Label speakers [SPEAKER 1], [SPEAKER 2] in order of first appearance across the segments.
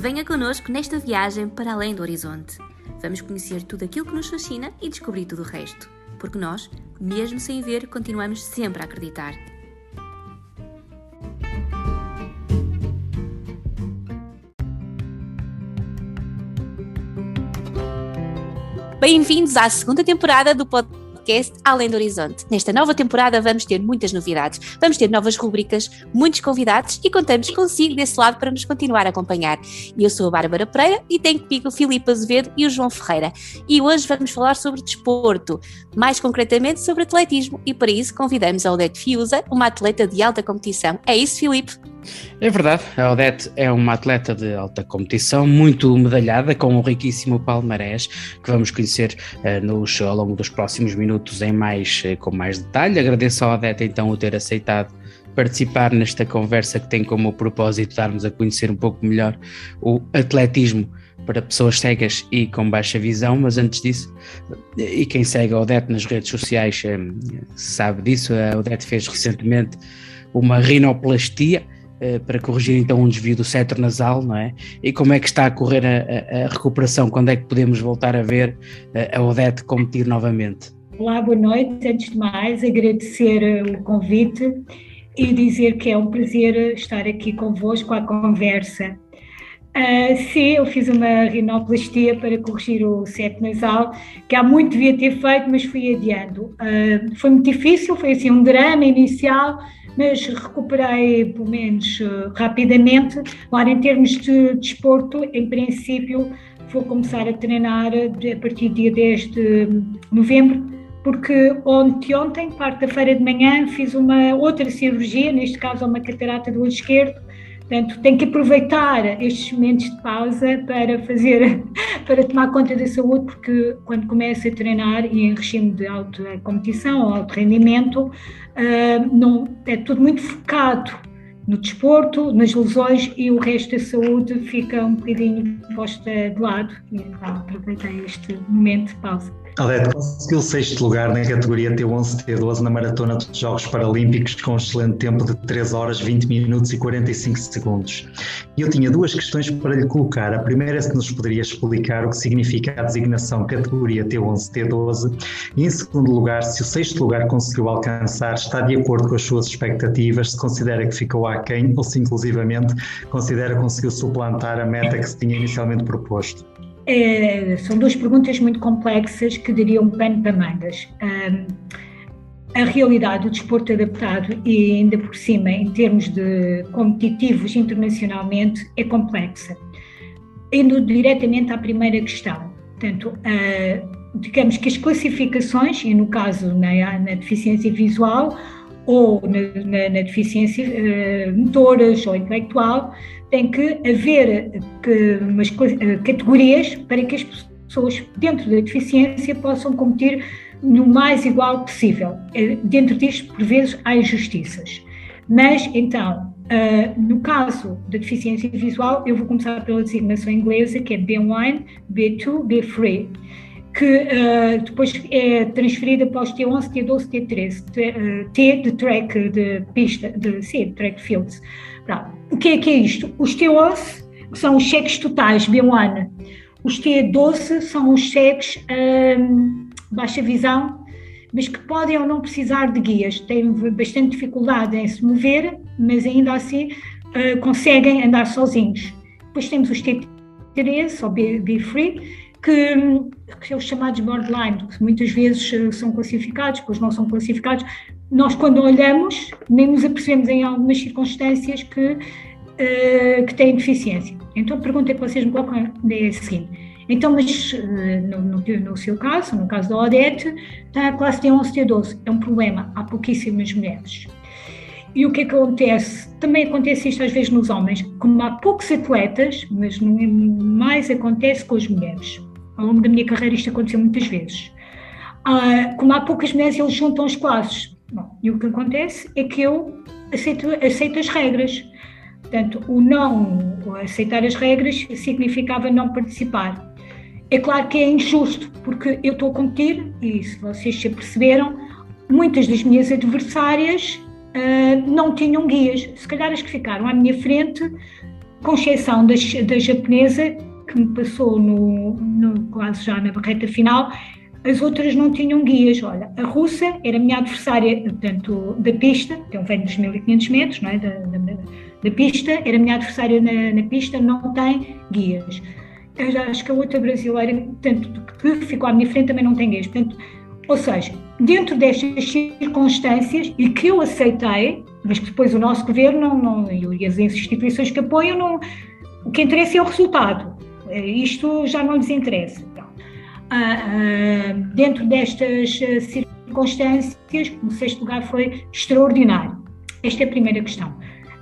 [SPEAKER 1] Venha connosco nesta viagem para além do horizonte. Vamos conhecer tudo aquilo que nos fascina e descobrir tudo o resto. Porque nós, mesmo sem ver, continuamos sempre a acreditar. Bem-vindos à segunda temporada do podcast Além do Horizonte. Nesta nova temporada vamos ter muitas novidades, vamos ter novas rubricas, muitos convidados e contamos consigo desse lado para nos continuar a acompanhar. Eu sou a Bárbara Pereira e tenho comigo o Filipe Azevedo e o João Ferreira. E hoje vamos falar sobre desporto, mais concretamente sobre atletismo, e para isso convidamos a Odete Fiuza, uma atleta de alta competição. É isso, Filipe?
[SPEAKER 2] É verdade, a Odete é uma atleta de alta competição, muito medalhada, com um riquíssimo palmarés que vamos conhecer ao longo dos próximos minutos com mais detalhe. Agradeço à Odete então o ter aceitado participar nesta conversa que tem como propósito darmos a conhecer um pouco melhor o atletismo para pessoas cegas e com baixa visão, mas antes disso, e quem segue a Odete nas redes sociais sabe disso, a Odete fez recentemente uma rinoplastia para corrigir então um desvio do septo nasal, não é? E como é que está a correr a recuperação? Quando é que podemos voltar a ver a Odete competir novamente?
[SPEAKER 3] Olá, boa noite. Antes de mais, agradecer o convite e dizer que é um prazer estar aqui convosco à conversa. Sim, eu fiz uma rinoplastia para corrigir o septo nasal, que há muito devia ter feito, mas fui adiando. Foi muito difícil, foi assim um drama inicial, mas recuperei pelo menos rapidamente. Agora, em termos de desporto, em princípio, vou começar a treinar a partir do dia 10 de novembro, porque ontem, quarta-feira de manhã, fiz uma outra cirurgia, neste caso uma catarata do olho esquerdo. Portanto, tenho que aproveitar estes momentos de pausa para tomar conta da saúde, porque quando começo a treinar e em regime de alta competição ou alto rendimento, é tudo muito focado no desporto, nas lesões, e o resto da saúde fica um bocadinho posta de lado. E aproveitei este momento de pausa.
[SPEAKER 4] Odete conseguiu o 6º lugar na categoria T11-T12 na Maratona dos Jogos Paralímpicos com um excelente tempo de 3 horas, 20 minutos e 45 segundos. E eu tinha 2 questões para lhe colocar. A primeira é se nos poderia explicar o que significa a designação categoria T11-T12 e, em segundo lugar, se o 6º lugar conseguiu alcançar está de acordo com as suas expectativas, se considera que ficou aquém ou se inclusivamente considera que conseguiu suplantar a meta que se tinha inicialmente proposto.
[SPEAKER 3] São 2 perguntas muito complexas que dariam pano para mangas. A realidade do desporto adaptado e ainda por cima em termos de competitivos internacionalmente é complexa. Indo diretamente à primeira questão, portanto, digamos que as classificações, e no caso na deficiência visual ou na deficiência motoras ou intelectual, tem que haver umas categorias para que as pessoas dentro da deficiência possam competir no mais igual possível. Dentro disto, por vezes, há injustiças. Mas, então, no caso da deficiência visual, eu vou começar pela designação inglesa, que é B1, B2, B3, que depois é transferida para os T11, T12, T13, T de track de pista, track fields. O que é isto? Os T11 são os cheques totais, B1. Os T12 são os cheques baixa visão, mas que podem ou não precisar de guias. Têm bastante dificuldade em se mover, mas ainda assim conseguem andar sozinhos. Depois temos os T13 ou B3, que são os chamados borderline, que muitas vezes são classificados, depois não são classificados. Nós, quando olhamos, nem nos apercebemos em algumas circunstâncias que têm deficiência. Então, a pergunta que vocês me colocam é a seguinte: então, mas no seu caso, no caso da Odete, está a classe T11, T12, é um problema, há pouquíssimas mulheres. E o que é que acontece? Também acontece isto às vezes nos homens, como há poucos atletas, mas mais acontece com as mulheres. Ao longo da minha carreira isto aconteceu muitas vezes. Como há poucas mulheres, eles juntam as classes. Bom, e o que acontece é que eu aceito as regras. Portanto, o não aceitar as regras significava não participar. É claro que é injusto, porque eu estou a competir, e se vocês se aperceberam, muitas das minhas adversárias não tinham guias. Se calhar as que ficaram à minha frente com exceção da japonesa, que me passou quase já na barreta final. As outras não tinham guias. Olha, a russa era a minha adversária, portanto, da pista, que é um velho dos 1500 metros, não é? Da pista, era a minha adversária na pista, não tem guias. Eu já acho que a outra brasileira, portanto, que ficou à minha frente, também não tem guias. Portanto, ou seja, dentro destas circunstâncias, e que eu aceitei, mas que depois o nosso governo e as instituições que apoiam, o que interessa é o resultado. Isto já não lhes interessa. Dentro destas circunstâncias, o 6º lugar foi extraordinário. Esta é a primeira questão.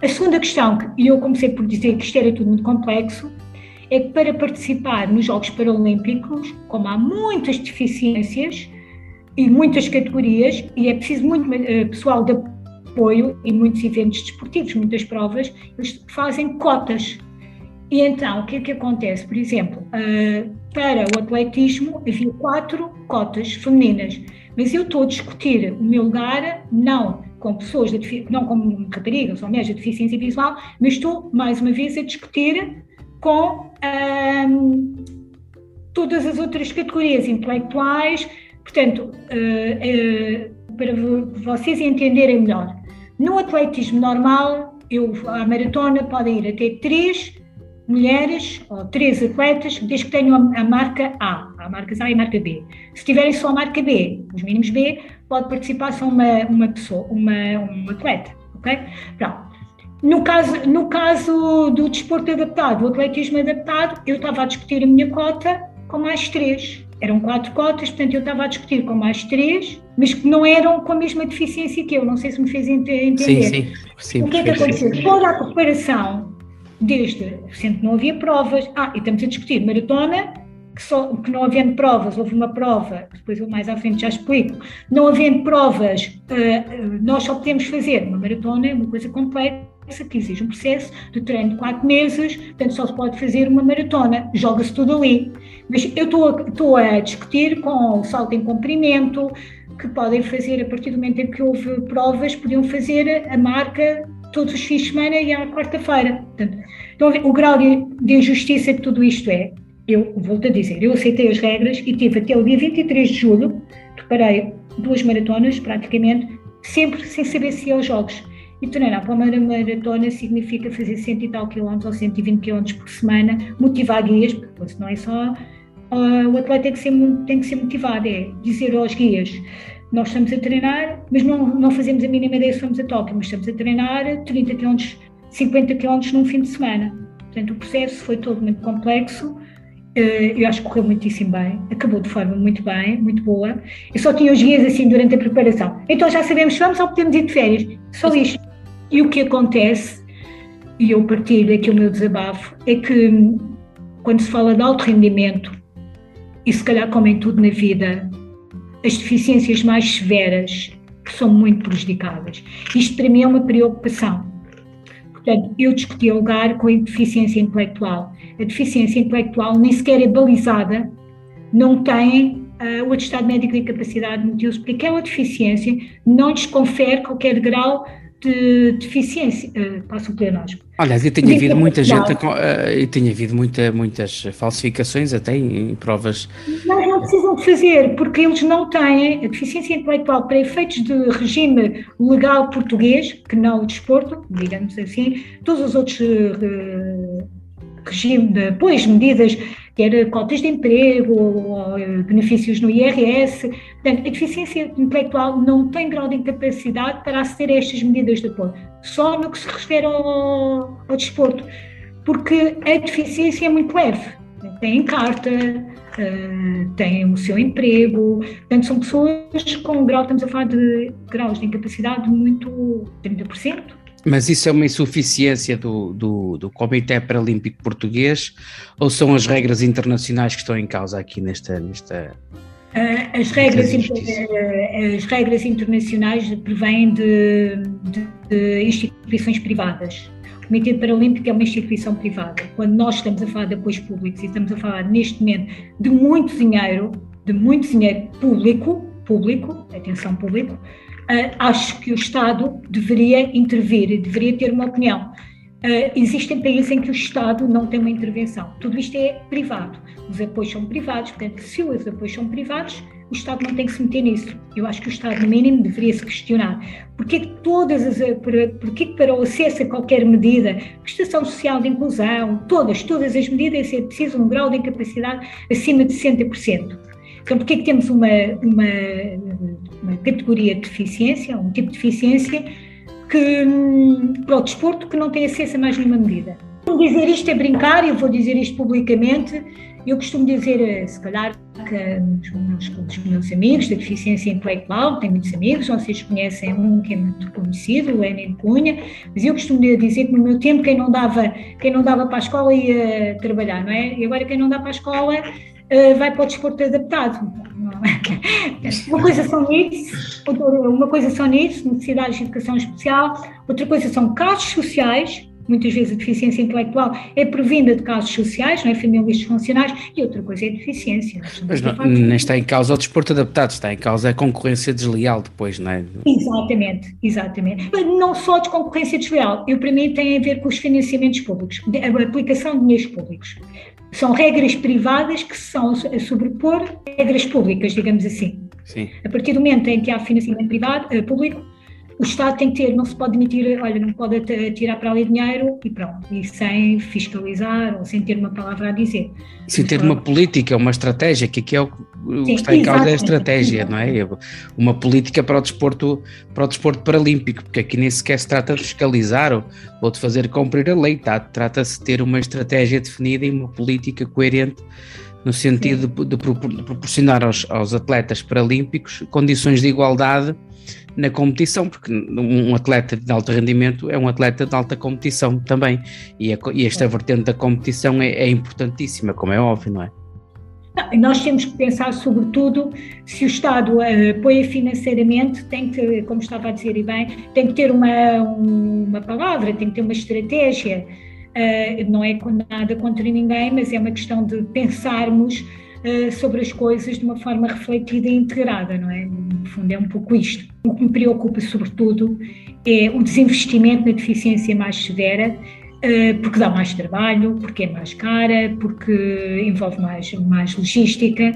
[SPEAKER 3] A segunda questão, e eu comecei por dizer que isto era tudo muito complexo, é que para participar nos Jogos Paralímpicos, como há muitas deficiências e muitas categorias, e é preciso muito pessoal de apoio e muitos eventos desportivos, muitas provas, eles fazem cotas. E então, o que é que acontece? Por exemplo, para o atletismo havia 4 cotas femininas, mas eu estou a discutir o meu lugar, não com pessoas, não como raparigas ou mulheres de deficiência visual, mas estou, mais uma vez, a discutir com todas as outras categorias intelectuais. Portanto, para vocês entenderem melhor, no atletismo normal, à maratona podem ir até 3 mulheres ou 3 atletas, desde que tenham a marca A. Há marcas A e marca B. Se tiverem só a marca B, os mínimos B, pode participar só uma pessoa, um atleta, ok? Pronto. No caso do desporto adaptado, do atletismo adaptado, eu estava a discutir a minha cota com mais 3. Eram 4 cotas, portanto eu estava a discutir com mais 3, mas que não eram com a mesma deficiência que eu. Não sei se me fez entender. Sim. O que é que aconteceu? Toda a preparação, sempre não havia provas. E estamos a discutir maratona, que não havendo provas, houve uma prova, depois eu mais à frente já explico, não havendo provas, nós só podemos fazer uma maratona, é uma coisa complexa, que exige um processo de treino de 4 meses, portanto só se pode fazer uma maratona, joga-se tudo ali. Mas eu estou a discutir com o salto em comprimento, que podem fazer, a partir do momento em que houve provas, podiam fazer a marca todos os fins de semana e à quarta-feira. Então, o grau de injustiça que tudo isto é, eu volto a dizer, eu aceitei as regras e tive até o dia 23 de julho, preparei 2 maratonas, praticamente, sempre sem saber se ia aos Jogos. E treinar para uma maratona significa fazer 100 e tal quilómetros ou 120 quilómetros por semana, motivar guias, porque não é só o atleta tem que ser motivado, é dizer aos guias, nós estamos a treinar, mas não fazemos a mínima ideia se vamos a Tóquio, mas estamos a treinar 30 km, 50 km num fim de semana. Portanto, o processo foi todo muito complexo. Eu acho que correu muitíssimo bem, acabou de forma muito bem, muito boa. Eu só tinha os guias assim durante a preparação. Então já sabemos se vamos ou podemos ir de férias. Só isto. E o que acontece, e eu partilho aqui o meu desabafo, é que quando se fala de alto rendimento, e se calhar como em tudo na vida, as deficiências mais severas que são muito prejudicadas. Isto para mim é uma preocupação. Portanto, eu discuti o lugar com a deficiência intelectual. A deficiência intelectual nem sequer é balizada, não tem o atestado médico de incapacidade de motivos, porque aquela deficiência não lhes confere qualquer grau de deficiência. Passo o pleonasmo.
[SPEAKER 2] Aliás, e tinha havido muita gente, e tinha havido muitas falsificações até em provas.
[SPEAKER 3] Mas não precisam de fazer, porque eles não têm a deficiência intelectual para efeitos de regime legal português, que não o desporto, digamos assim, todos os outros regimes de apoios, medidas, quer cotas de emprego ou benefícios no IRS. Portanto, a deficiência intelectual não tem grau de incapacidade para aceder a estas medidas de apoio, só no que se refere ao desporto, porque a deficiência é muito leve, tem carta, tem o seu emprego, portanto são pessoas com grau, estamos a falar de graus de incapacidade muito 30%.
[SPEAKER 2] Mas isso é uma insuficiência do Comitê Paralímpico Português ou são as regras internacionais que estão em causa aqui nesta
[SPEAKER 3] as regras internacionais provêm de instituições privadas. O Comitê Paralímpico é uma instituição privada. Quando nós estamos a falar de apoios públicos e estamos a falar neste momento de muito dinheiro público, atenção público, acho que o Estado deveria intervir e deveria ter uma opinião. Existem países em que o Estado não tem uma intervenção. Tudo isto é privado. Os apoios são privados, portanto, se os apoios são privados, o Estado não tem que se meter nisso. Eu acho que o Estado, no mínimo, deveria se questionar. Porquê que para o acesso a qualquer medida, prestação social de inclusão, todas as medidas, é preciso um grau de incapacidade acima de 60%. Então, porquê que temos uma categoria de deficiência, um tipo de deficiência, para o desporto que não tem acesso a mais nenhuma medida? Dizer isto é brincar, eu vou dizer isto publicamente. Eu costumo dizer, se calhar, que os meus amigos da deficiência intelectual, tenho muitos amigos, vocês conhecem um que é muito conhecido, o Enem Cunha, mas eu costumo dizer que no meu tempo quem não dava para a escola ia trabalhar, não é? E agora quem não dá para a escola vai para o desporto adaptado. Uma coisa são nisso, necessidades de educação especial, outra coisa são casos sociais. Muitas vezes a deficiência intelectual é provinda de casos sociais, não é? Famílias disfuncionais, e outra coisa é a deficiência.
[SPEAKER 2] Mas não está em causa o desporto adaptado, está em causa a concorrência desleal depois, não é?
[SPEAKER 3] Exatamente. Mas não só de concorrência desleal, para mim tem a ver com os financiamentos públicos, a aplicação de dinheiros públicos. São regras privadas que são a sobrepor regras públicas, digamos assim.
[SPEAKER 2] Sim.
[SPEAKER 3] A partir do momento em que há financiamento público, o Estado tem que ter, não se pode demitir, não pode tirar para ali dinheiro e pronto, e sem fiscalizar ou sem ter uma palavra a dizer.
[SPEAKER 2] Sem ter uma política, uma estratégia, que aqui é o que está em causa é a estratégia, não é? Uma política para o desporto paralímpico, porque aqui nem sequer se trata de fiscalizar ou de fazer cumprir a lei, trata-se de ter uma estratégia definida e uma política coerente no sentido de proporcionar aos atletas paralímpicos condições de igualdade na competição, porque um atleta de alto rendimento é um atleta de alta competição também, e esta vertente da competição é importantíssima, como é óbvio, não é?
[SPEAKER 3] Nós temos que pensar, sobretudo, se o Estado apoia financeiramente, tem que, como estava a dizer e bem, tem que ter uma palavra, tem que ter uma estratégia. Não é nada contra ninguém, mas é uma questão de pensarmos sobre as coisas de uma forma refletida e integrada, não é? No fundo é um pouco isto. O que me preocupa sobretudo é o desinvestimento na deficiência mais severa, porque dá mais trabalho, porque é mais cara, porque envolve mais logística.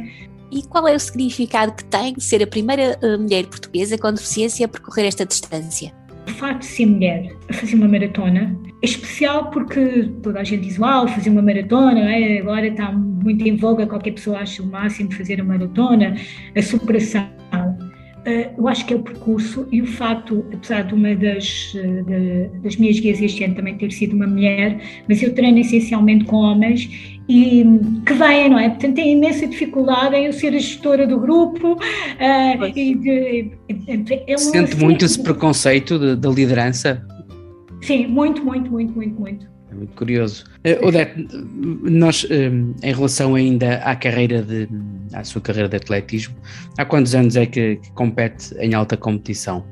[SPEAKER 1] E qual é o significado que tem ser a primeira mulher portuguesa com deficiência a percorrer esta distância?
[SPEAKER 3] O facto de ser mulher a fazer uma maratona é especial porque toda a gente diz, fazer uma maratona, agora está muito em voga, qualquer pessoa acha o máximo de fazer a maratona, a superação. Eu acho que é o percurso e o facto, apesar de uma das minhas guias este ano também ter sido uma mulher, mas eu treino essencialmente com homens e que vêm, não é? Portanto, tem imensa dificuldade em eu ser a gestora do grupo.
[SPEAKER 2] Sente muito esse preconceito da liderança?
[SPEAKER 3] Sim, muito.
[SPEAKER 2] É muito curioso. Odete, nós, em relação ainda à sua carreira de atletismo, há quantos anos é que compete em alta competição?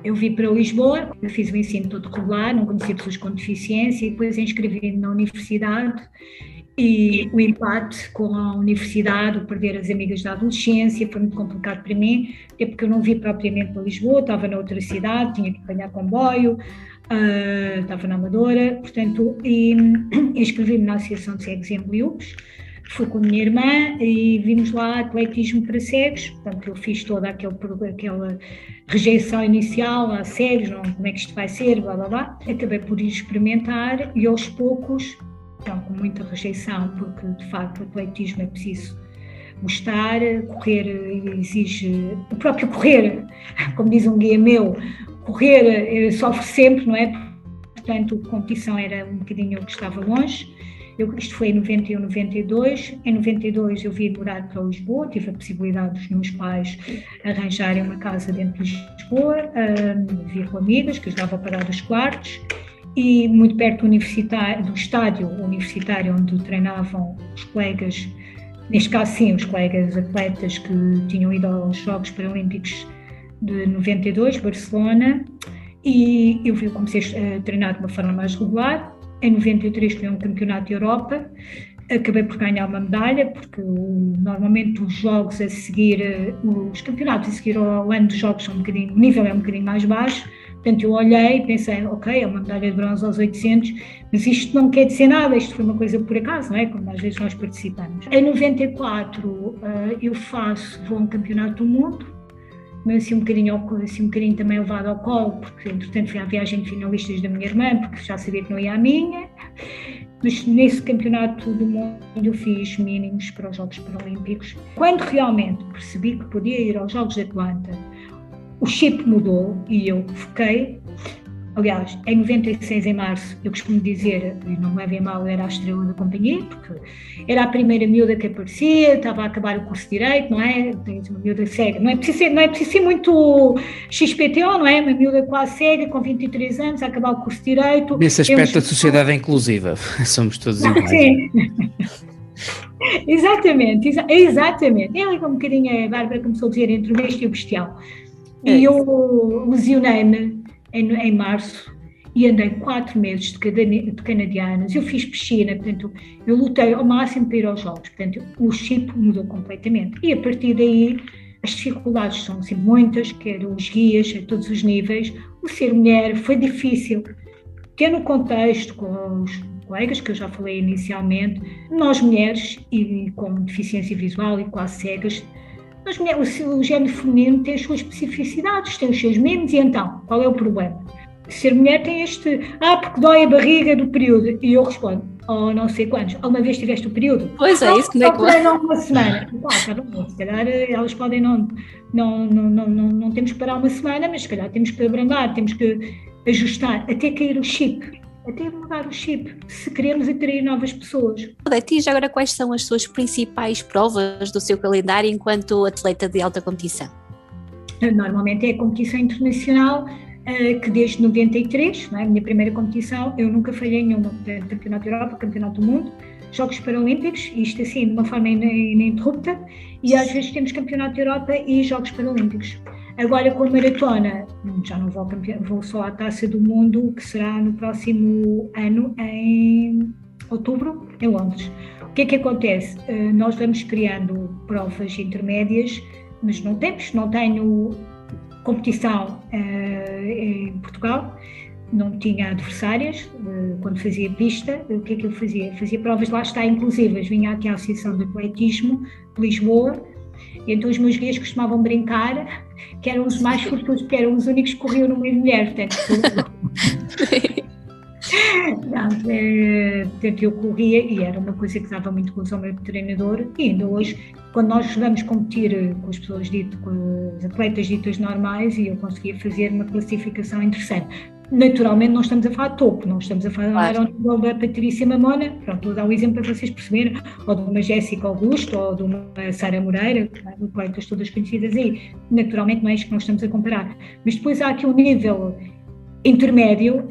[SPEAKER 3] Eu vim para Lisboa, eu fiz o ensino todo regular, não conhecia pessoas com deficiência e depois inscrevi-me na universidade e o empate com a universidade, o perder as amigas da adolescência foi muito complicado para mim, até porque eu não vim propriamente para Lisboa, estava noutra cidade, tinha que apanhar comboio, estava na Amadora, portanto, inscrevi-me na Associação de Cegos e Ambliopes, fui com a minha irmã e vimos lá atletismo para cegos, portanto eu fiz toda aquela rejeição inicial a cegos, como é que isto vai ser, blá blá blá, acabei por ir experimentar e aos poucos, então com muita rejeição, porque de facto o atletismo é preciso gostar, correr exige, o próprio correr, como diz um guia meu, correr sofre sempre, não é? Portanto, a competição era um bocadinho o que estava longe. Isto foi em 91, 92. Em 92 eu vim morar para Lisboa, tive a possibilidade dos meus pais arranjarem uma casa dentro de Lisboa, vivia com amigas, que ajudava a pagar os quartos, e muito perto do estádio universitário onde treinavam os colegas, neste caso sim, os colegas atletas que tinham ido aos Jogos Paralímpicos de 92, Barcelona, e eu comecei a treinar de uma forma mais regular. Em 93 foi um campeonato de Europa, acabei por ganhar uma medalha, porque normalmente os jogos a seguir, os campeonatos a seguir ao ano dos jogos são o nível é um bocadinho mais baixo, Portanto, eu olhei e pensei, ok, é uma medalha de bronze aos 800, mas isto não quer dizer nada, isto foi uma coisa por acaso, não é? Como às vezes nós participamos. Em 94 eu vou a um campeonato do mundo, mas assim um bocadinho também levado ao colo, porque entretanto fui à viagem de finalistas da minha irmã, porque já sabia que não ia à minha, mas nesse campeonato do mundo eu fiz mínimos para os Jogos Paralímpicos. Quando realmente percebi que podia ir aos Jogos de Atlanta, o chip mudou e eu foquei. Aliás, em 96, em março, eu costumo dizer, e não me levem mal, eu era a estrela da companhia, porque era a primeira miúda que aparecia, estava a acabar o curso de Direito, não é? Tens uma miúda cega, não é preciso ser muito XPTO, não é? Uma miúda quase cega, com 23 anos, a acabar o curso de Direito.
[SPEAKER 2] Nesse aspecto, a sociedade é inclusiva, somos todos iguais.
[SPEAKER 3] Sim. Exatamente. É ali um bocadinho a Bárbara começou a dizer entre o besta e o bestial. E eu lesionei-me em março e andei 4 meses de canadianas. Eu fiz piscina, portanto, eu lutei ao máximo para ir aos Jogos. Portanto, o chip mudou completamente. E a partir daí, as dificuldades são assim, muitas, quer os guias a todos os níveis. O ser mulher foi difícil, que é no contexto com os colegas, que eu já falei inicialmente, nós mulheres, e com deficiência visual e quase cegas, o género feminino tem as suas especificidades, tem os seus mimos, e então, qual é o problema? Ser mulher tem porque dói a barriga do período, e eu respondo, não sei quantos, alguma vez tiveste o período?
[SPEAKER 1] Pois é, isso como é que vai?
[SPEAKER 3] Não, uma semana. Se calhar elas podem não temos que parar uma semana, mas se calhar temos que abrandar, temos que ajustar, até cair o chip. Até mudar o chip, se queremos atrair novas pessoas.
[SPEAKER 1] E já agora, quais são as suas principais provas do seu calendário enquanto atleta de alta competição?
[SPEAKER 3] Normalmente é a competição internacional, que desde 93, não é? A minha primeira competição, eu nunca falhei nenhuma, Campeonato da Europa, Campeonato do Mundo, Jogos Paralímpicos, isto assim de uma forma ininterrupta, e às vezes temos Campeonato da Europa e Jogos Paralímpicos. Agora com a maratona, já não vou só à Taça do Mundo, que será no próximo ano, em outubro, em Londres. O que é que acontece? Nós vamos criando provas intermédias, mas não tenho competição em Portugal, não tinha adversárias, quando fazia pista, o que é que eu fazia? Fazia provas, lá está, inclusivas, vinha aqui à Associação de Atletismo de Lisboa, e então os meus guias costumavam brincar que eram os mais fortunos, porque eram os únicos que corriam no meio de mulher, portanto eu corria e era uma coisa que dava muito gozo ao meu treinador, e ainda hoje, quando nós vamos competir com as pessoas com as atletas ditas normais, e eu conseguia fazer uma classificação interessante. Naturalmente não estamos a falar de topo, não estamos a falar ao nível da Patrícia Mamona, pronto, vou dar um exemplo para vocês perceberem, ou de uma Jéssica Augusto, ou de uma Sara Moreira, atletas todas conhecidas aí. Naturalmente não é isto que nós estamos a comparar, mas depois há aqui um nível intermédio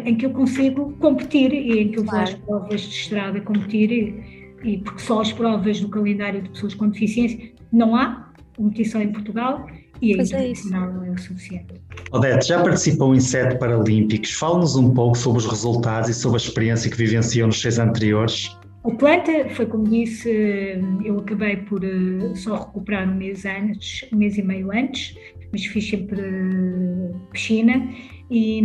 [SPEAKER 3] em que eu consigo competir, e em que eu vou às provas de estrada competir, e porque só as provas do calendário de pessoas com deficiência não há competição em Portugal, e a internacional não é o suficiente.
[SPEAKER 4] Odete, já participou em 7 Paralímpicos. Fale-nos um pouco sobre os resultados e sobre a experiência que vivenciou nos 6 anteriores.
[SPEAKER 3] Atlanta foi, como disse, eu acabei por só recuperar um mês e meio antes, mas fiz sempre piscina e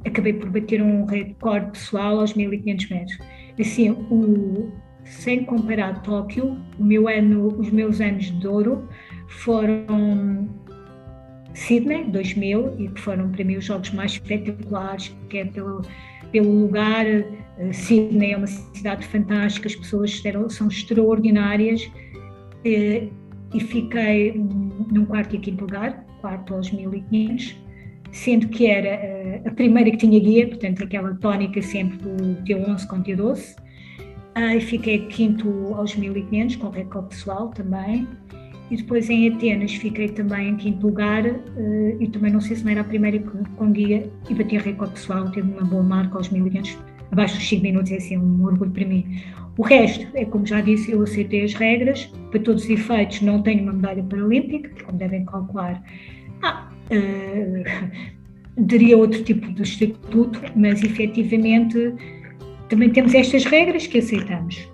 [SPEAKER 3] acabei por bater um recorde pessoal aos 1500 metros. Assim, sem comparar Tóquio, os meus anos de ouro foram Sydney, 2000, e que foram para mim os jogos mais espetaculares, que é pelo lugar. Sydney é uma cidade fantástica, as pessoas são extraordinárias, e fiquei num quarto e quinto lugar, quarto aos 1500, sendo que era a primeira que tinha guia, portanto aquela tónica sempre do T11 com T12, e fiquei quinto aos 1500, com recorde pessoal também. E depois em Atenas fiquei também em quinto lugar, e também não sei se não era a primeira com guia, e bati recorde pessoal, teve uma boa marca aos 1500, abaixo dos 5 minutos, é assim um orgulho para mim. O resto, é como já disse, eu aceitei as regras, para todos os efeitos não tenho uma medalha paralímpica, como devem calcular. Daria outro tipo de estatuto, mas efetivamente também temos estas regras que aceitamos.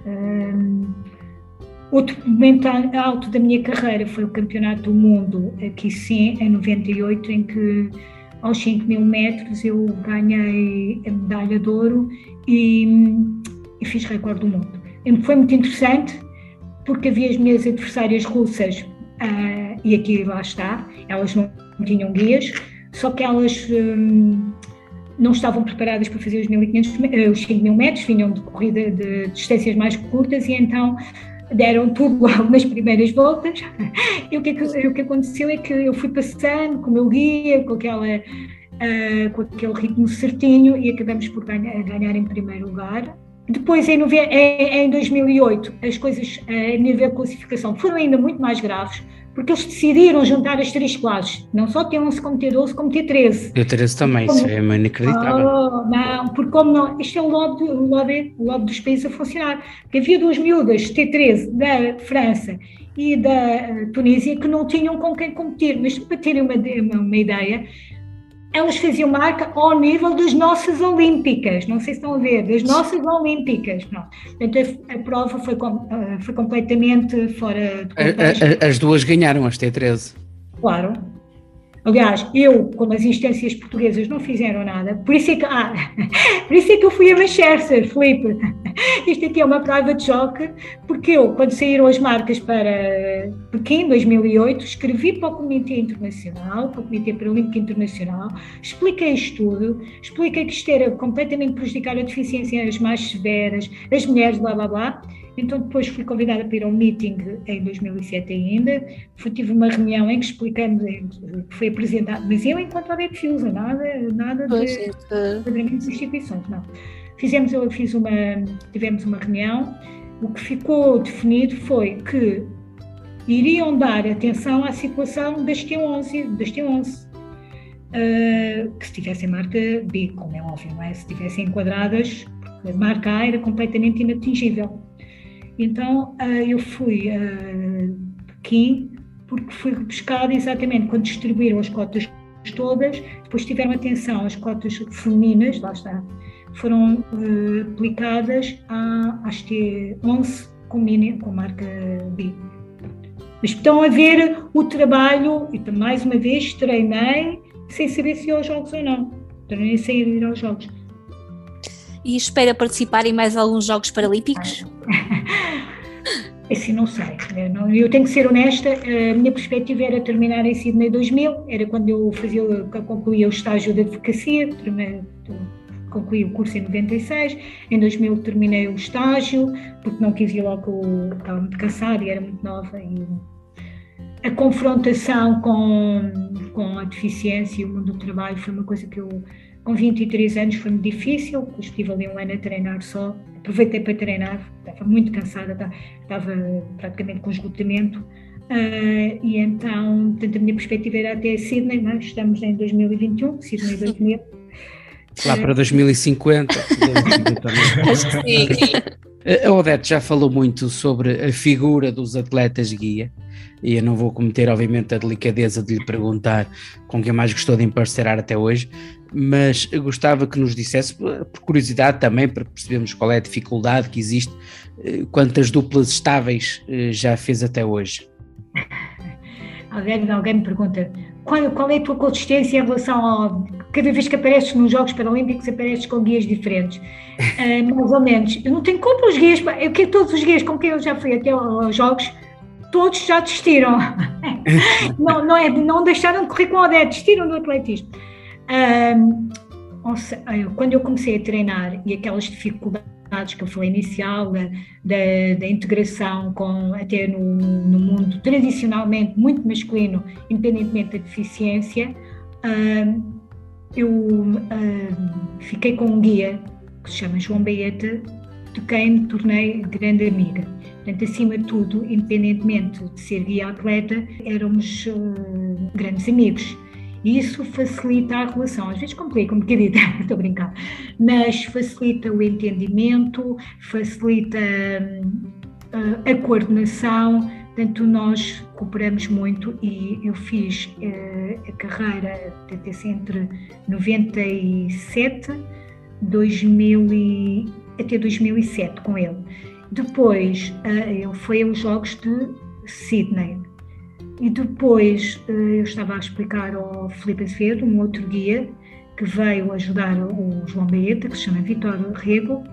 [SPEAKER 3] Outro momento alto da minha carreira foi o Campeonato do Mundo, aqui sim, em 98, em que aos 5.000 metros eu ganhei a medalha de ouro e fiz recorde do mundo. E foi muito interessante porque havia as minhas adversárias russas e aqui lá está, elas não tinham guias, só que elas não estavam preparadas para fazer os 5.000 metros, vinham de corrida de distâncias mais curtas e então deram tudo logo nas primeiras voltas. E o que aconteceu é que eu fui passando com o meu guia, com aquele ritmo certinho e acabamos por ganhar em primeiro lugar. Depois, em 2008, as coisas a nível de classificação foram ainda muito mais graves, porque eles decidiram juntar as 3 classes, não só T11 como T12, como T13.
[SPEAKER 2] T13 também, isso é inacreditável.
[SPEAKER 3] Não, porque como não, isto é o lobby dos países a funcionar, porque havia 2 miúdas T13 da França e da Tunísia que não tinham com quem competir, mas para terem uma ideia, elas faziam marca ao nível das nossas olímpicas, não sei se estão a ver, das nossas olímpicas. Pronto. Portanto, a prova foi completamente fora de contexto.
[SPEAKER 2] As duas ganharam, as T13.
[SPEAKER 3] Claro. Aliás, como as instâncias portuguesas não fizeram nada, por isso é que eu fui a Manchester, Filipe. Isto aqui é uma private joke, porque quando saíram as marcas para Pequim, 2008, escrevi para o Comitê Internacional, para o Comitê Paralímpico Internacional, expliquei isto tudo, expliquei que isto era completamente prejudicar a deficiências mais severas, as mulheres, blá blá blá. Então depois fui convidada para ir ao meeting em 2007 ainda, tive uma reunião em que explicamos, que foi apresentado, mas eu enquanto Odete Fiuza, nada de enquadramentos de instituições, não. Tivemos uma reunião, o que ficou definido foi que iriam dar atenção à situação das T11, que se tivessem marca B, como é óbvio, não é? Se tivessem enquadradas, porque a marca A era completamente inatingível. Então eu fui a Pequim porque fui buscada exatamente quando distribuíram as cotas todas, depois tiveram atenção às cotas femininas, lá está, foram aplicadas às T11 com marca B. Mas estão a ver o trabalho, e mais uma vez treinei sem saber se ia aos Jogos ou não, treinei sem ir aos Jogos.
[SPEAKER 1] E espera participar em mais alguns Jogos Paralímpicos?
[SPEAKER 3] Assim, não sei. Eu tenho que ser honesta, a minha perspectiva era terminar em Sydney 2000, era quando eu concluía o estágio de advocacia, concluí o curso em 96, em 2000 terminei o estágio, porque não quis ir logo, estava muito cansada e era muito nova, e a confrontação com a deficiência e o mundo do trabalho foi uma coisa que eu, com 23 anos, foi muito difícil, estive ali um ano a treinar só, aproveitei para treinar, estava muito cansada, estava praticamente com esgotamento, e então, portanto, a minha perspectiva era até Sydney, não é? Estamos em 2021, Sydney 2000.
[SPEAKER 2] Lá para 2050.
[SPEAKER 1] Acho que sim.
[SPEAKER 2] A Odete já falou muito sobre a figura dos atletas guia, e eu não vou cometer, obviamente, a delicadeza de lhe perguntar com quem mais gostou de emparcerar até hoje, mas eu gostava que nos dissesse, por curiosidade também, para percebermos qual é a dificuldade que existe, quantas duplas estáveis já fez até hoje.
[SPEAKER 3] Alguém me pergunta, qual é a tua consistência em relação ao... Cada vez que apareces nos Jogos Paralímpicos, apareces com guias diferentes. Mais ou menos. Eu não tenho culpa os guias, todos os guias com quem eu já fui até aos Jogos, todos já desistiram. Não deixaram de correr com a Odete, desistiram do atletismo. Quando eu comecei a treinar e aquelas dificuldades que eu falei inicial, da integração até no mundo tradicionalmente muito masculino, independentemente da deficiência, eu fiquei com um guia que se chama João Baeta, de quem me tornei grande amiga. Portanto, acima de tudo, independentemente de ser guia atleta, éramos grandes amigos. E isso facilita a relação, às vezes complica um bocadinho, estou a brincar, mas facilita o entendimento, facilita a coordenação, portanto nós cooperamos muito e eu fiz a carreira entre 97 até 2007 com ele. Depois ele foi aos Jogos de Sydney. E depois eu estava a explicar ao Filipe Azevedo, um outro guia, que veio ajudar o João Baeta, que se chama Vítor Rego,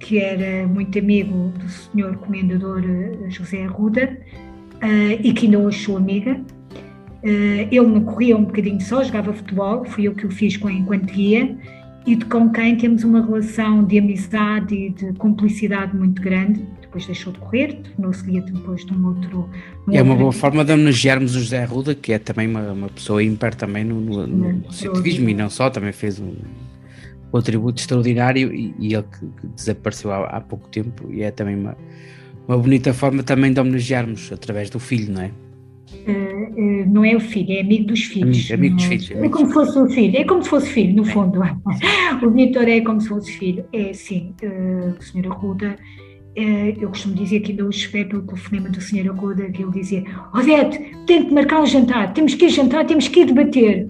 [SPEAKER 3] que era muito amigo do senhor comendador José Arruda, e que ainda hoje sou amiga. Ele não corria um bocadinho só, jogava futebol, fui eu que o fiz enquanto guia, e com quem temos uma relação de amizade e de cumplicidade muito grande. Depois deixou de correr, tornou-se guia depois de um outro...
[SPEAKER 2] É uma boa forma de homenagearmos o José Arruda, que é também uma pessoa ímpar também no ciclismo, e não só, também fez um contributo extraordinário, e ele que desapareceu há pouco tempo, e é também uma bonita forma também de homenagearmos através do filho, não é?
[SPEAKER 3] Não é o filho, é amigo dos filhos.
[SPEAKER 2] Amigo dos filhos.
[SPEAKER 3] É como se fosse o filho, é como se fosse filho, no fundo. O Vítor é como se fosse filho. É assim, o Sr. Arruda, eu costumo dizer que ainda hoje espero o telefonema do Sr. Arruda, que ele dizia: Odete, tem que marcar um jantar, temos que ir jantar, temos que ir debater.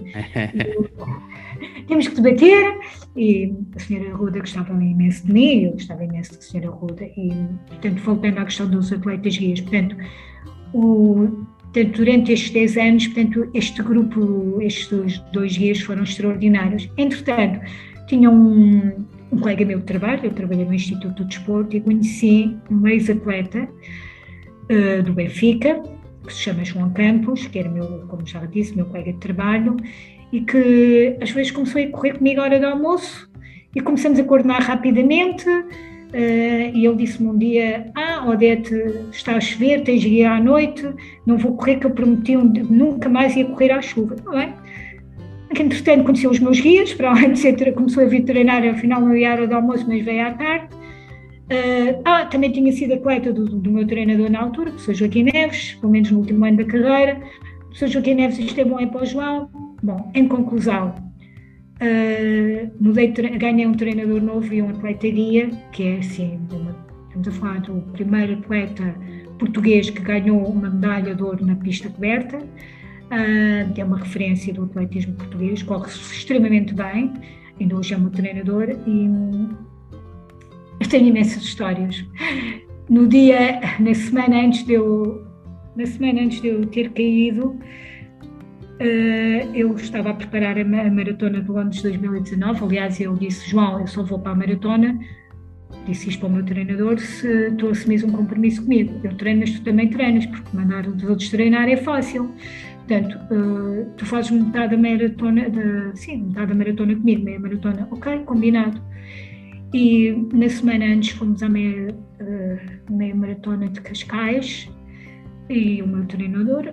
[SPEAKER 3] Temos que debater. E a Sra. Arruda gostava imenso de mim, eu gostava imenso da Sra. Arruda, e portanto, voltando à questão dos atletas guias, portanto, durante estes 10 anos, portanto, este grupo, estes 2 guias foram extraordinários. Entretanto, tinha um colega meu de trabalho, eu trabalhei no Instituto do Desporto, e conheci um ex-atleta do Benfica, que se chama João Campos, que era como já disse, meu colega de trabalho, e que às vezes começou a correr comigo à hora do almoço, e começamos a coordenar rapidamente. E ele disse-me um dia: Odete, está a chover, tens de ir à noite, não vou correr, que eu prometi nunca mais ia correr à chuva. Não é? Entretanto, conheceu os meus guias, para além de ser, começou a vir treinar, afinal não ia à hora do almoço, mas veio à tarde. Também tinha sido atleta do meu treinador na altura, o professor Joaquim Neves, pelo menos no último ano da carreira. O professor Joaquim Neves, isto é bom, é para o João. Bom, em conclusão, ganhei um treinador novo e um atleta guia, que é assim, estamos a falar do primeiro atleta português que ganhou uma medalha de ouro na pista coberta. É uma referência do atletismo português, corre-se extremamente bem, ainda hoje é o meu treinador, e eu tenho imensas histórias. Na semana antes de eu ter caído, eu estava a preparar a maratona de Londres de 2019. Aliás, eu disse: João, eu só vou para a maratona, disse isto para o meu treinador, se tu assumires um compromisso comigo. Eu treino, mas tu também treinas, porque mandar os outros treinar é fácil. Portanto, tu fazes metade da maratona, metade da maratona comigo, meia maratona. Ok, combinado. E na semana antes fomos à meia maratona de Cascais, e o meu treinador,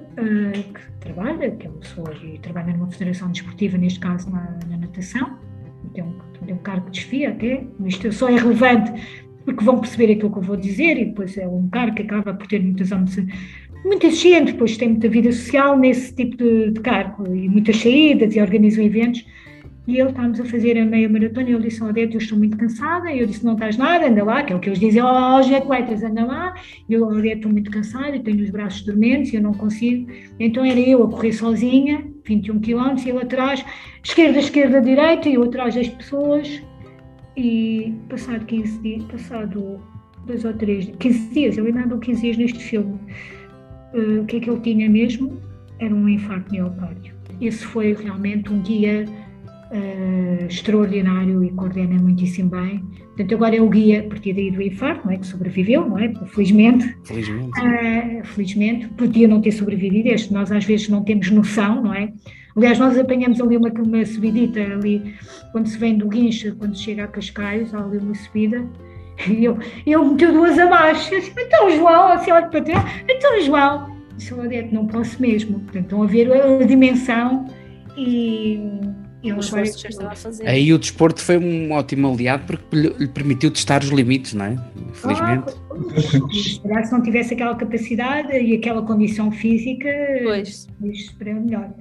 [SPEAKER 3] que trabalha, que é uma pessoa e trabalha numa federação desportiva, neste caso na natação, tem um cargo de chefia até, mas isto só é relevante porque vão perceber aquilo que eu vou dizer, e depois é um cargo que acaba por ter muito exigente, depois tem muita vida social nesse tipo de cargo, e muitas saídas, e organizam eventos. E estávamos a fazer a meia maratona, e ele disse: Odete, eu estou muito cansada. E eu disse: não estás nada, anda lá, que é o que eles dizem aos atletas, anda lá. E eu: Odete, estou muito cansada, tenho os braços dormentes e eu não consigo. Então era eu a correr sozinha, 21 km, e ele atrás, esquerda, direita, e eu atrás das pessoas. E passado 15 dias, passado 2 ou 3, 15 dias, ele ainda andou 15 dias neste filme. O que é que ele tinha mesmo? Era um infarto miocárdio. Esse foi realmente um guia extraordinário, e coordena muitíssimo bem. Portanto, agora é o guia a partir daí do infarto, não é? Que sobreviveu, não é? Felizmente. Felizmente, podia não ter sobrevivido. Nós às vezes não temos noção, não é? Aliás, nós apanhamos ali uma subidita ali, quando se vem do Guincha, quando se chega a Cascais, há ali uma subida, e ele meteu 2 abaixo. Eu disse: então João, assim, olha para trás, então João, disse: Odete, não posso mesmo. Portanto, estão a ver a dimensão e
[SPEAKER 1] o esforço que já estava a fazer.
[SPEAKER 2] Aí o desporto foi um ótimo aliado, porque lhe permitiu testar os limites, não é? Felizmente.
[SPEAKER 3] Se não tivesse aquela capacidade e aquela condição física,
[SPEAKER 1] pois
[SPEAKER 3] para melhor.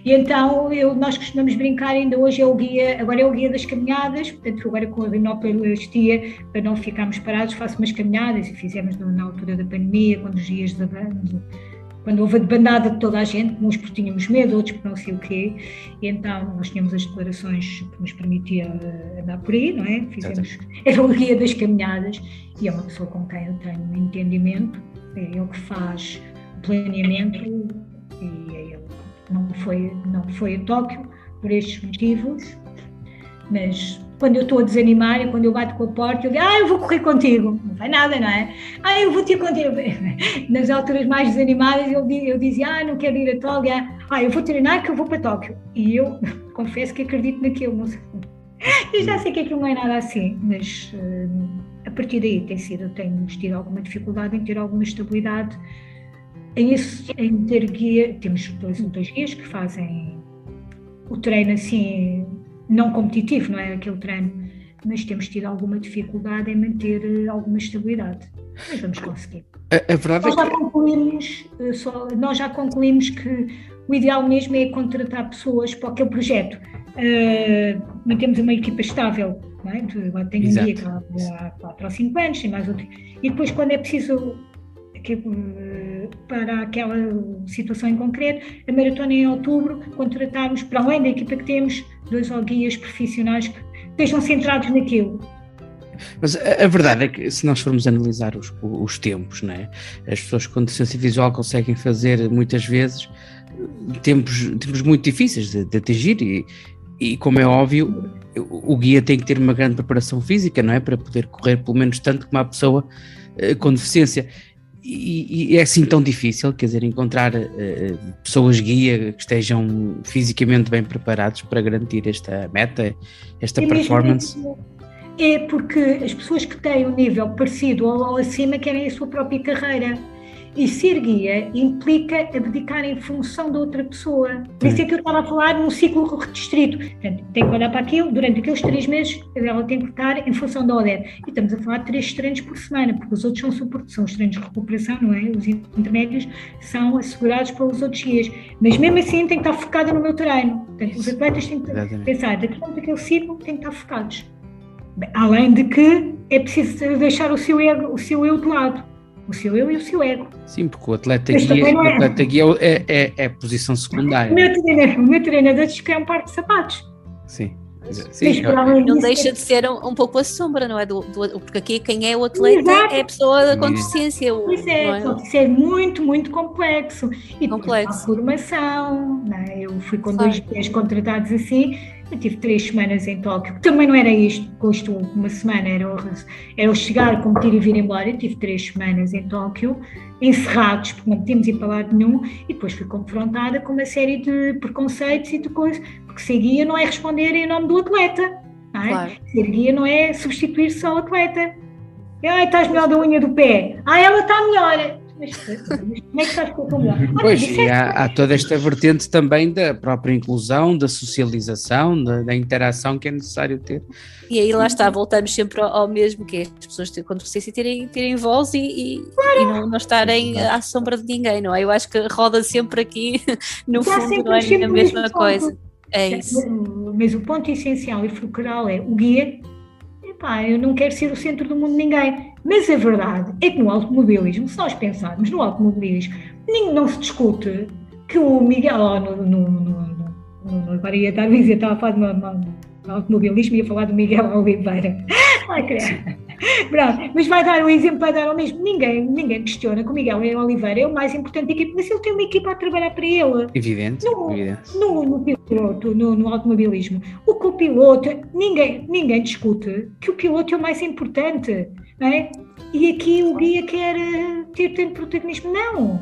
[SPEAKER 3] E então nós costumamos brincar, ainda hoje agora é o guia das caminhadas, portanto agora com a rinoplastia, para não ficarmos parados, faço umas caminhadas, e fizemos na altura da pandemia, quando os dias quando houve a debandada de toda a gente, uns porque tínhamos medo, outros por não sei o quê, e então nós tínhamos as declarações que nos permitia andar por aí, não é? Era o guia das caminhadas, e é uma pessoa com quem eu tenho um entendimento, é ele que faz o planeamento, e ele não foi a Tóquio por estes motivos, mas quando eu estou a desanimar e quando eu bato com a porta, eu digo, eu vou correr contigo, não vai nada, não é? Eu vou ter contigo. Nas alturas mais desanimadas eu dizia, não quero ir a Tóquio, eu vou treinar que eu vou para Tóquio, e eu confesso que acredito naquilo, não sei. Eu já sei que aquilo não é nada assim, mas a partir daí tenho tido alguma dificuldade em ter alguma estabilidade em ter guia. Temos dois guias que fazem o treino assim, não competitivo, não é aquele treino, mas temos tido alguma dificuldade em manter alguma estabilidade. Mas vamos conseguir.
[SPEAKER 2] A verdade
[SPEAKER 3] nós já concluímos que o ideal mesmo é contratar pessoas para aquele projeto. Mantemos uma equipa estável, não é? Tenho um guia que há 4 ou 5 anos, tem mais outro. E depois, quando é preciso para aquela situação em concreto, a maratona em outubro, contratarmos, para além da equipa que temos, 2 guias profissionais que estejam centrados naquilo.
[SPEAKER 2] Mas a verdade é que, se nós formos analisar os tempos, não é? As pessoas com deficiência visual conseguem fazer muitas vezes tempos muito difíceis de atingir e como é óbvio, o guia tem que ter uma grande preparação física, não é? Para poder correr pelo menos tanto como a pessoa com deficiência. E é assim tão difícil, quer dizer, encontrar pessoas guia que estejam fisicamente bem preparados para garantir esta meta, esta performance?
[SPEAKER 3] É porque as pessoas que têm um nível parecido ou acima querem a sua própria carreira. E ser guia implica abdicar em função da outra pessoa. Por isso é que eu estava a falar num ciclo restrito. Portanto, tem que olhar para aquilo, durante aqueles 3 meses, ela tem que estar em função da ODER. E estamos a falar de 3 treinos por semana, porque os outros são os treinos de recuperação, não é? Os intermédios são assegurados pelos outros guias. Mas mesmo assim tem que estar focada no meu treino. Portanto, os atletas têm que pensar, daquele ciclo têm que estar focados. Bem, além de que é preciso deixar o seu eu de lado. O seu eu e o seu ego.
[SPEAKER 2] Sim, porque o atleta guia é a posição secundária.
[SPEAKER 3] O meu treinador diz que é um par de sapatos.
[SPEAKER 2] Sim.
[SPEAKER 1] Não deixa de ser um pouco a sombra, não é? Porque aqui quem é o atleta é a pessoa com deficiência.
[SPEAKER 3] Isso é muito, muito complexo. E complexo. A formação, não é? Eu fui com 2 dias contratados assim. Eu tive 3 semanas em Tóquio, que também não era isto, custou uma semana, era chegar, competir e vir embora. Eu tive 3 semanas em Tóquio, encerrados, porque não tínhamos ido para lado nenhum, e depois fui confrontada com uma série de preconceitos e de coisas, porque ser guia não é responder em nome do atleta, não é? Claro. Ser guia não é substituir só o atleta. Estás melhor da unha do pé. Ela está melhor. Mas como é que estás com a melhor?
[SPEAKER 2] Pois, e há toda esta vertente também da própria inclusão, da socialização, da interação que é necessário ter.
[SPEAKER 1] E aí lá está, voltamos sempre ao mesmo, que é as pessoas com deficiência terem voz e não estarem à sombra de ninguém, não é? Eu acho que roda sempre aqui, no fundo, não é a mesma coisa. É isso.
[SPEAKER 3] Mas o ponto essencial e fulcral é o guia. Eu não quero ser o centro do mundo de ninguém, mas a verdade é que no automobilismo, se nós pensarmos no automobilismo, não se discute que o Miguel, agora ia estar a dizer, estava a falar de automobilismo, ia falar do Miguel Oliveira. Pronto, mas vai dar o exemplo, vai dar ao mesmo. Ninguém questiona que o Miguel Oliveira é o mais importante da equipe, mas ele tem uma equipa a trabalhar para ele.
[SPEAKER 2] Evidente.
[SPEAKER 3] No piloto, no automobilismo. O copiloto, ninguém discute que o piloto é o mais importante, não é? E aqui o guia quer ter tanto protagonismo. Não!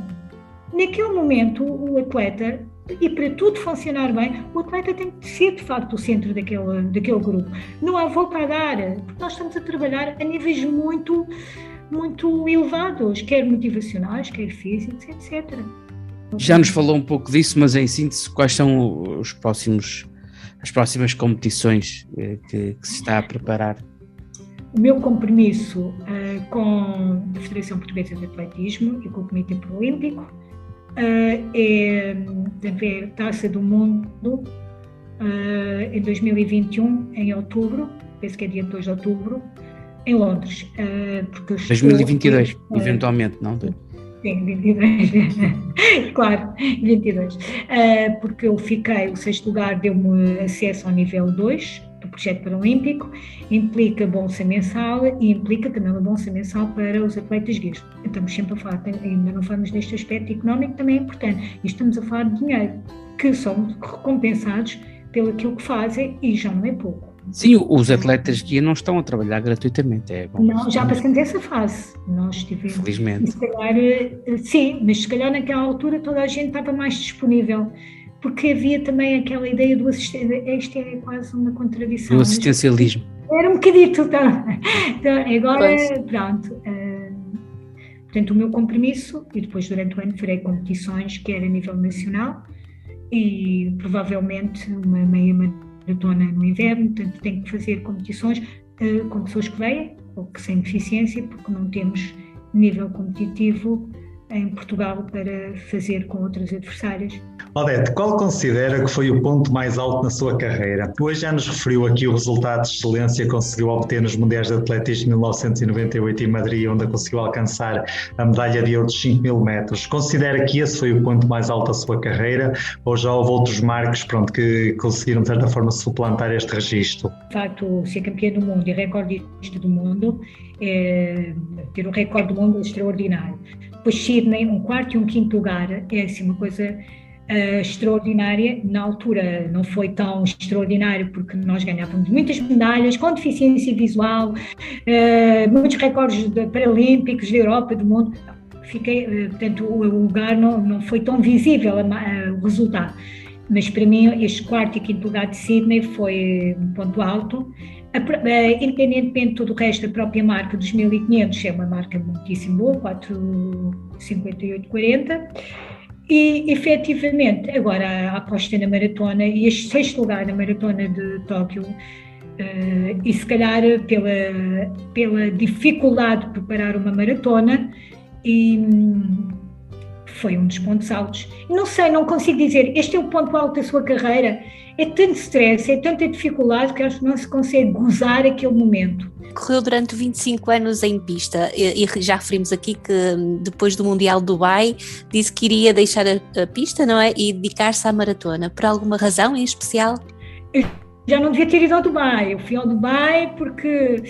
[SPEAKER 3] Naquele momento, o atleta, e para tudo funcionar bem, o atleta tem que ser de facto o centro daquele grupo. Não há volta a dar, porque nós estamos a trabalhar a níveis muito, muito elevados, quer motivacionais, quer físicos, etc.
[SPEAKER 2] Já nos falou um pouco disso, mas em síntese, quais são as próximas competições que se está a preparar?
[SPEAKER 3] O meu compromisso com a Federação Portuguesa de Atletismo e com o Comitê Paralímpico é a Taça do Mundo em 2021, em outubro, penso que é dia 2 de outubro, em Londres.
[SPEAKER 2] 2022, eventualmente, não?
[SPEAKER 3] Sim, 22, claro, 22, porque eu fiquei, o 6º lugar deu-me acesso ao nível 2 do projeto paralímpico, implica bolsa mensal e implica também uma bolsa mensal para os atletas guias. Estamos sempre a falar, ainda não falamos deste aspecto económico, também é importante, e estamos a falar de dinheiro, que são recompensados pelo aquilo que fazem, e já não é pouco.
[SPEAKER 2] Sim, os atletas guia não estão a trabalhar gratuitamente.
[SPEAKER 3] Não, já passamos essa fase. Nós tivemos.
[SPEAKER 2] Felizmente.
[SPEAKER 3] Se calhar, sim, mas se calhar naquela altura toda a gente estava mais disponível, porque havia também aquela ideia do assistente. Isto é quase uma contradição.
[SPEAKER 2] Do assistencialismo.
[SPEAKER 3] Era um bocadito, tá? Então, agora, pronto. Portanto, o meu compromisso, e depois durante o ano farei competições, quer a nível nacional, e provavelmente uma meia maratona no inverno, portanto tenho que fazer competições com pessoas que vêm ou que têm deficiência, porque não temos nível competitivo em Portugal para fazer com outras adversárias.
[SPEAKER 4] Odete, qual considera que foi o ponto mais alto na sua carreira? Hoje já nos referiu aqui o resultado de excelência que conseguiu obter nos Mundiais de Atletismo de 1998 em Madrid, onde conseguiu alcançar a medalha de ouro dos 5.000 metros. Considera que esse foi o ponto mais alto da sua carreira ou já houve outros marcos que conseguiram de certa forma suplantar este registro?
[SPEAKER 3] De facto, ser campeã do mundo e recordista do mundo, ter o recorde do mundo é extraordinário. Depois Sydney, um quarto e um quinto lugar, é assim uma coisa extraordinária. Na altura não foi tão extraordinário porque nós ganhávamos muitas medalhas com deficiência visual, muitos recordes paralímpicos da Europa, do mundo. Portanto, o lugar não foi tão visível o resultado. Mas para mim este quarto e quinto lugar de Sydney foi um ponto alto. Independentemente de todo o resto, a própria marca dos 1.500 é uma marca muitíssimo boa, 4:58:40. E, efetivamente, agora a aposta na maratona e este sexto lugar na maratona de Tóquio, e se calhar pela dificuldade de preparar uma maratona, foi um dos pontos altos. Não sei, não consigo dizer, este é o ponto alto da sua carreira. É tanto stress, é tanta dificuldade que acho que não se consegue gozar aquele momento.
[SPEAKER 1] Correu durante 25 anos em pista e já referimos aqui que depois do Mundial de Dubai disse que iria deixar a pista, não é? E dedicar-se à maratona. Por alguma razão em especial?
[SPEAKER 3] Eu já não devia ter ido ao Dubai. Eu fui ao Dubai porque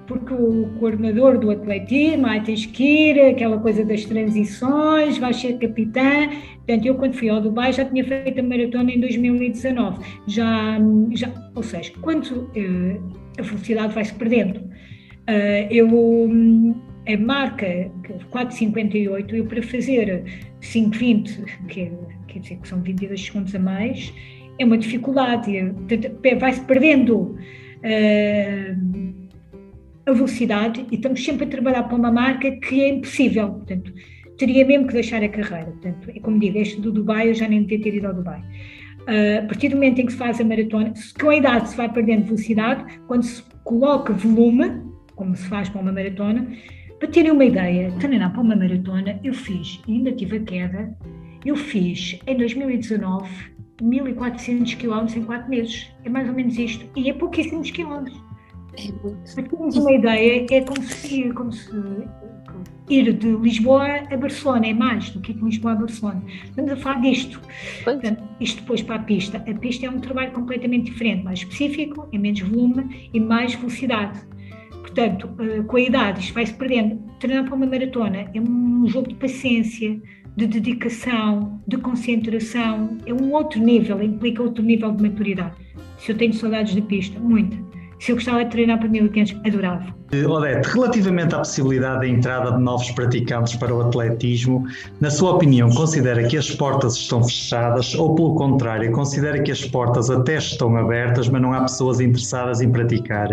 [SPEAKER 3] o coordenador do atletismo, tens que ir, aquela coisa das transições, vais ser capitã. Portanto, eu quando fui ao Dubai já tinha feito a maratona em 2019. Ou seja, quando a velocidade vai-se perdendo, a marca 4:58, eu para fazer 5:20, quer dizer que são 22 segundos a mais, é uma dificuldade. Portanto, vai-se perdendo a velocidade e estamos sempre a trabalhar para uma marca que é impossível, portanto, teria mesmo que deixar a carreira. Portanto, é como digo, este do Dubai, eu já nem devia ter ido ao Dubai. A partir do momento em que se faz a maratona, com a idade se vai perdendo velocidade, quando se coloca volume, como se faz para uma maratona, para terem uma ideia, treinar para uma maratona, eu fiz, e ainda tive a queda, eu fiz em 2019 1.400 km em 4 meses, é mais ou menos isto, e é pouquíssimos quilómetros. Para termos uma ideia, é como se ir de Lisboa a Barcelona, é mais do que de Lisboa a Barcelona. Estamos a falar disto. Portanto, isto depois para a pista. A pista é um trabalho completamente diferente, mais específico, é menos volume e mais velocidade. Portanto, com a idade, isto vai-se perdendo. Treinar para uma maratona é um jogo de paciência, de dedicação, de concentração, é um outro nível, implica outro nível de maturidade. Se eu tenho saudades de pista, muita. Se eu gostava de treinar para 1.500, adorava.
[SPEAKER 4] Odete, relativamente à possibilidade de entrada de novos praticantes para o atletismo, na sua opinião, considera que as portas estão fechadas ou, pelo contrário, considera que as portas até estão abertas, mas não há pessoas interessadas em praticar?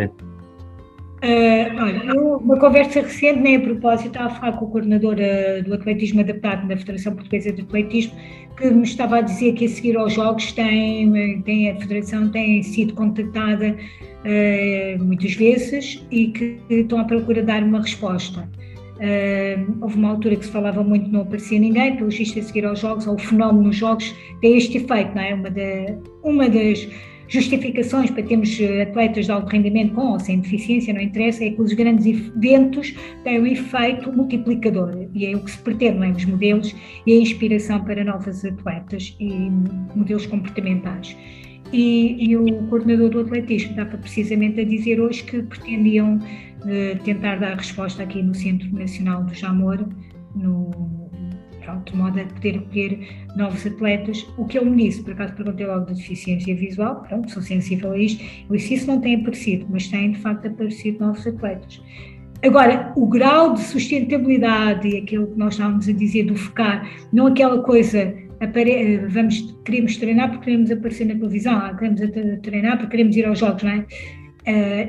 [SPEAKER 3] Olha, uma conversa recente, nem a propósito, estava a falar com o coordenador do atletismo adaptado da Federação Portuguesa de Atletismo, que me estava a dizer que a seguir aos Jogos a Federação tem sido contactada muitas vezes e que estão à procura de dar uma resposta. Houve uma altura que se falava muito, não aparecia ninguém, pelo visto a seguir aos Jogos, ou o fenómeno nos Jogos tem este efeito, não é? Uma das justificações para termos atletas de alto rendimento com ou sem deficiência, não interessa, é que os grandes eventos têm um efeito multiplicador e é o que se pretende, não é? Os modelos e a inspiração para novas atletas e modelos comportamentais. e o coordenador do atletismo estava precisamente a dizer hoje que pretendiam tentar dar resposta aqui no Centro Nacional do Jamor, de modo a poder recolher novos atletas. O que ele me disse, por acaso perguntei logo da deficiência visual, sou sensível a isto, eu disse isso não tem aparecido, mas têm de facto aparecido novos atletas. Agora, o grau de sustentabilidade e aquilo que nós estávamos a dizer do focar, não aquela coisa, queremos treinar porque queremos aparecer na televisão, queremos treinar porque queremos ir aos jogos, não é?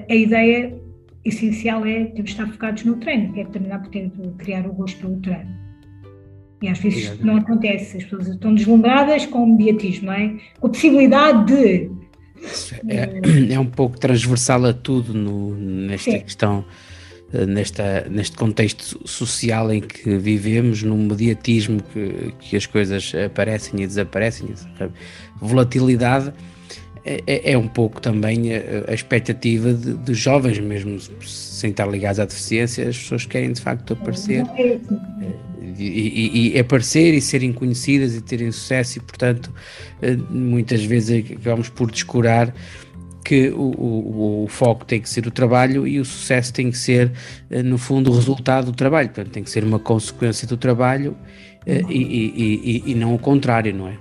[SPEAKER 3] A ideia essencial é temos de estar focados no treino, que é treinar porque criar o gosto pelo treino. E às vezes não acontece, as pessoas estão deslumbradas com o mediatismo, não é? Com a possibilidade de...
[SPEAKER 2] É um pouco transversal a tudo nesta questão, neste contexto social em que vivemos, num mediatismo que as coisas aparecem e desaparecem, a volatilidade é um pouco também a expectativa de jovens, mesmo sem estar ligados à deficiência, as pessoas querem de facto aparecer. E aparecer e serem conhecidas e terem sucesso, e portanto muitas vezes acabamos por descurar que o foco tem que ser o trabalho e o sucesso tem que ser no fundo o resultado do trabalho, portanto tem que ser uma consequência do trabalho e não o contrário, não é?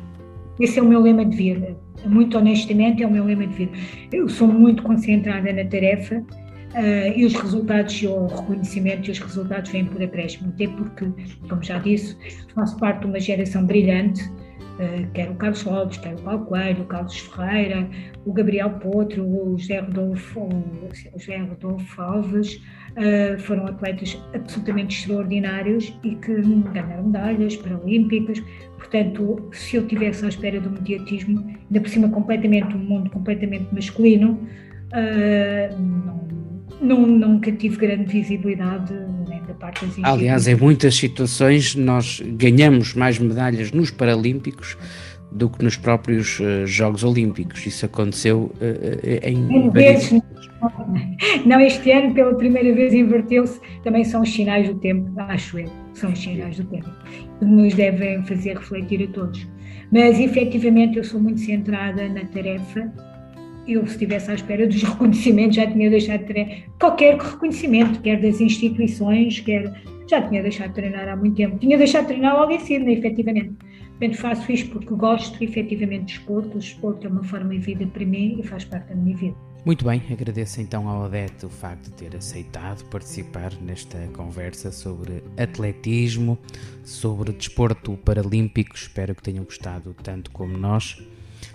[SPEAKER 3] Esse é o meu lema de vida, muito honestamente é o meu lema de vida. Eu sou muito concentrada na tarefa, e os resultados, e o reconhecimento e os resultados vêm por acréscimo, até porque, como já disse, faço parte de uma geração brilhante, quer o Carlos Lopes, quer o Paulo Coelho, o Carlos Ferreira, o Gabriel Potro, o José Rodolfo Alves, foram atletas absolutamente extraordinários e que ganharam medalhas paralímpicas. Portanto, se eu estivesse à espera do mediatismo, ainda por cima um mundo completamente masculino, nunca tive grande visibilidade nem da parte das instituições.
[SPEAKER 2] Aliás, em muitas situações nós ganhamos mais medalhas nos Paralímpicos do que nos próprios Jogos Olímpicos. Isso aconteceu em
[SPEAKER 3] vezes. Não, este ano pela primeira vez inverteu-se. Também são os sinais do tempo, acho eu. São os sinais do tempo que nos devem fazer refletir a todos. Mas efetivamente eu sou muito centrada na tarefa. Eu, se estivesse à espera dos reconhecimentos, já tinha deixado de treinar. Qualquer reconhecimento, quer das instituições, já tinha deixado de treinar há muito tempo. Tinha deixado de treinar logo em Sydney, efetivamente. Portanto, faço isto porque gosto, efetivamente, de desporto. O desporto é uma forma de vida para mim e faz parte da minha vida.
[SPEAKER 2] Muito bem, agradeço então ao Odete o facto de ter aceitado participar nesta conversa sobre atletismo, sobre desporto paralímpico. Espero que tenham gostado tanto como nós.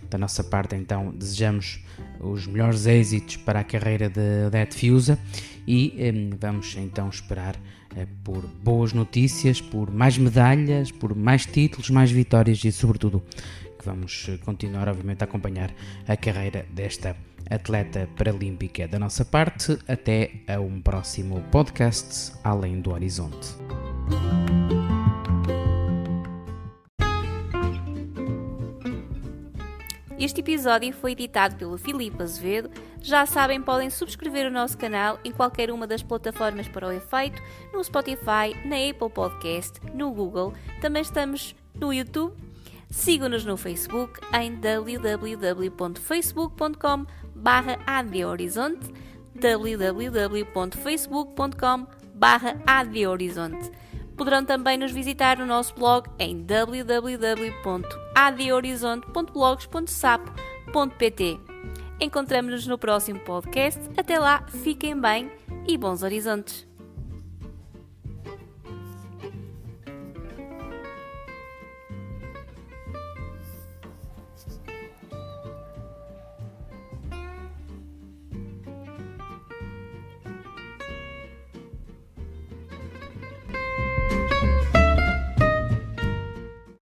[SPEAKER 2] Da nossa parte, então, desejamos os melhores êxitos para a carreira de Odete Fiuza e vamos então esperar por boas notícias, por mais medalhas, por mais títulos, mais vitórias e, sobretudo, que vamos continuar, obviamente, a acompanhar a carreira desta atleta paralímpica. Da nossa parte, até a um próximo podcast Além do Horizonte.
[SPEAKER 1] Este episódio foi editado pelo Filipe Azevedo. Já sabem, podem subscrever o nosso canal em qualquer uma das plataformas para o efeito, no Spotify, na Apple Podcast, no Google. Também estamos no YouTube. Sigam-nos no Facebook em www.facebook.com/adhorizonte, www.facebook.com/adhorizonte. Poderão também nos visitar no nosso blog em www.adhorizonte.blogs.sapo.pt. Encontramos-nos no próximo podcast. Até lá, fiquem bem e bons horizontes!